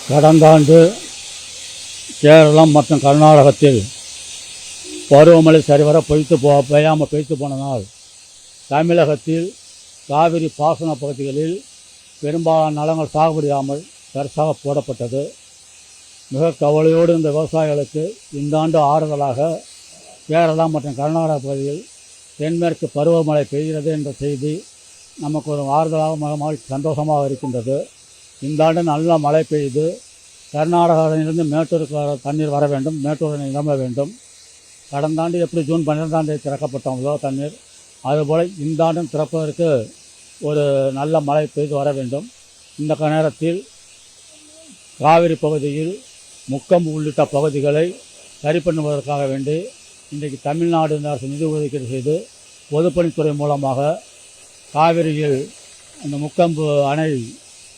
கடந்த ஆண்டு கேரளம் மற்றும் கர்நாடகத்தில் பருவமழை சரிவர பெய்யாமல் பொய்த்து போனதால் தமிழகத்தில் காவிரி பாசன பகுதிகளில் பெரும்பாலான நிலங்கள் சாகுபடியாமல் தரிசாக போடப்பட்டது. மிக கவலையோடு இந்த விவசாயிகளுக்கு இந்த ஆண்டு ஆறுதலாக கேரளா மற்றும் கர்நாடக பகுதியில் தென்மேற்கு பருவமழை பெய்கிறது என்ற செய்தி நமக்கு ஒரு ஆறுதலாக சந்தோஷமாக இருக்கின்றது. இந்த ஆண்டு நல்ல மழை பெய்து கர்நாடகாவிலிருந்து மேட்டூருக்கு தண்ணீர் வர வேண்டும், மேட்டூரை நிரம்ப வேண்டும். கடந்த ஆண்டு எப்படி ஜூன் 12ஆம் தேதி திறக்கப்பட்டோங்களோ தண்ணீர், அதுபோல் இந்த ஆண்டும் திறப்பதற்கு ஒரு நல்ல மழை பெய்து வர வேண்டும். இந்த நேரத்தில் காவிரி பகுதியில் முக்கம்பு உள்ளிட்ட பகுதிகளை சரி பண்ணுவதற்காக வேண்டி இன்றைக்கு தமிழ்நாடு அரசு நிதி ஒதுக்கீடு செய்து பொதுப்பணித்துறை மூலமாக காவிரியில் அந்த முக்கம்பு அணை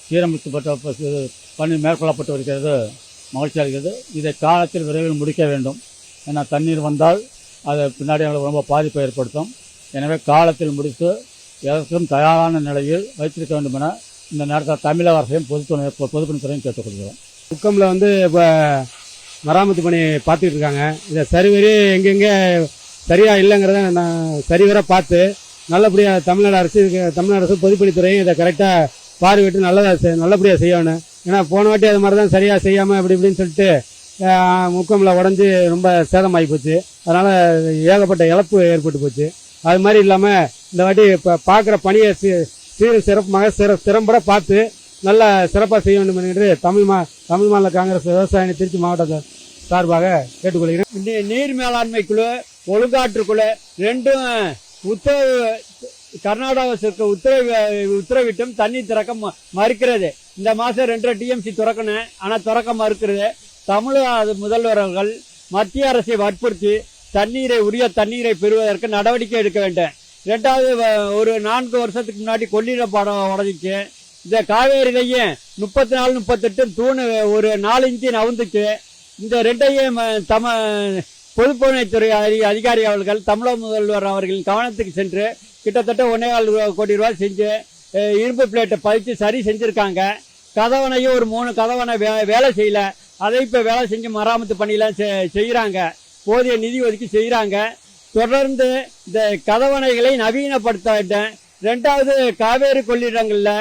சீரமைக்கப்பட்ட பணி மேற்கொள்ளப்பட்டு வருகிறது. மகிழ்ச்சி அளிக்கிறது. இதை காலத்தில் விரைவில் முடிக்க வேண்டும். ஏன்னா தண்ணீர் வந்தால் அது பின்னாடி எங்களுக்கு ரொம்ப பாதிப்பை ஏற்படுத்தும். எனவே காலத்தில் முடித்து எதற்கும் தயாரான நிலையில் வைத்திருக்க வேண்டும் என இந்த நேரத்தில் தமிழக அரசையும் பொதுப்பணித்துறையும் கேட்டுக்கொள்கிறோம். முக்கமில் இப்போ மராமத்து பணி பார்த்துட்டு இருக்காங்க. இதை சரிவரி எங்கெங்கே சரியாக இல்லைங்கிறத நான் சரிவர பார்த்து நல்லபடியாக தமிழ்நாடு அரசு பொதுப்பணித்துறையும் இதை கரெக்டாக பார்வையிட்டு நல்லபடியாக செய்யணும். ஏன்னா போன வாட்டி அது மாதிரி தான் சரியாக செய்யாமல் அப்படி இப்படின்னு சொல்லிட்டு முக்கமில் உடஞ்சி ரொம்ப சேதமாகி போச்சு. அதனால் ஏகப்பட்ட இழப்பு ஏற்பட்டு போச்சு. அது மாதிரி இல்லாமல் இந்த வாட்டி இப்போ பார்க்குற பணியை சிறப்பாக திறம்பட பார்த்து நல்ல சிறப்பாக செய்ய வேண்டும் என்று தமிழ் மாநில காங்கிரஸ் விவசாய திருச்சி மாவட்ட சார்பாக கேட்டுக்கொள்கிறேன். நீர் மேலாண்மை குழு, ஒழுங்காற்று குழு ரெண்டும் உத்தரவு கர்நாடக அரசுக்கு உத்தரவிட்டும் தண்ணீர் திறக்க மறுக்கிறது. இந்த மாசம் 2 TMC திறக்கணும், ஆனா திறக்க மறுக்கிறது. தமிழக முதல்வர்கள் மத்திய அரசை வற்புறுத்தி உரிய தண்ணீரை பெறுவதற்கு நடவடிக்கை எடுக்க வேண்டும். 2வது, ஒரு 4 வருஷத்துக்கு முன்னாடி கொள்ளிடம் பாடம் உடஞ்சிச்சு. இந்த காவேரியிலையும் 34, 38 தூணு ஒரு 4 இன்ச்சு நவுந்துச்சு. இந்த 2ஐயும் பொதுப்பணித்துறை அதிகாரி அவர்கள் தமிழக முதல்வர் அவர்களின் கவனத்துக்கு சென்று கிட்டத்தட்ட 1.25 கோடி ரூபாய் செஞ்சு இரும்பு பிளேட்டை பதிச்சு சரி செஞ்சிருக்காங்க. கதவணையும் ஒரு 3 கதவணை வேலை செய்யல. அதை இப்ப வேலை செஞ்சு மராமத்து பணியெல்லாம் செய்யறாங்க. போதிய நிதி ஒதுக்கி செய்யறாங்க. தொடர்ந்து இந்த கதவணைகளை நவீனப்படுத்த வேண்டும். 2வது, காவேரி கொள்ளிடங்கள்ல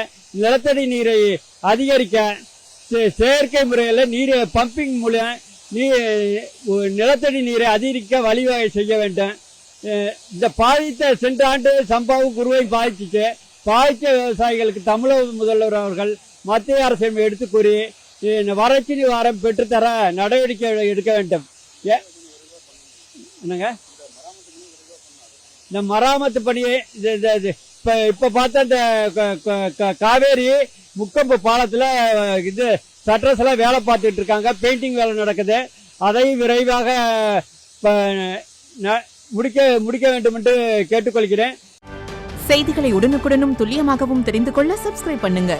நிலத்தடி நீரை அதிகரிக்க செயற்கை முறையில் நீர் பம்பிங் மூலம் நிலத்தடி நீரை அதிகரிக்க வழிவகை செய்ய வேண்டும். இந்த பாதித்த சென்ற ஆண்டு சம்பாவும் குருவை பாதிச்சுட்டு பாதித்த விவசாயிகளுக்கு தமிழக முதல்வர் அவர்கள் மத்திய அரசை எடுத்து கூறி வறட்சி நிவாரணம் பெற்றுத்தர நடவடிக்கை எடுக்க வேண்டும். என்னங்க இந்த மராமத்து பணியை இப்ப பார்த்த இந்த காவேரி முக்கம்பு பாலத்துல இது சட்ரஸ் எல்லாம் வேலை பார்த்துட்டு இருக்காங்க. பெயிண்டிங் வேலை நடக்குது. அதை விரைவாக முடிக்க வேண்டும் என்று கேட்டுக்கொள்கிறேன். செய்திகளை உடனுக்குடனும் துல்லியமாகவும் தெரிந்து கொள்ள சப்ஸ்கிரைப் பண்ணுங்க.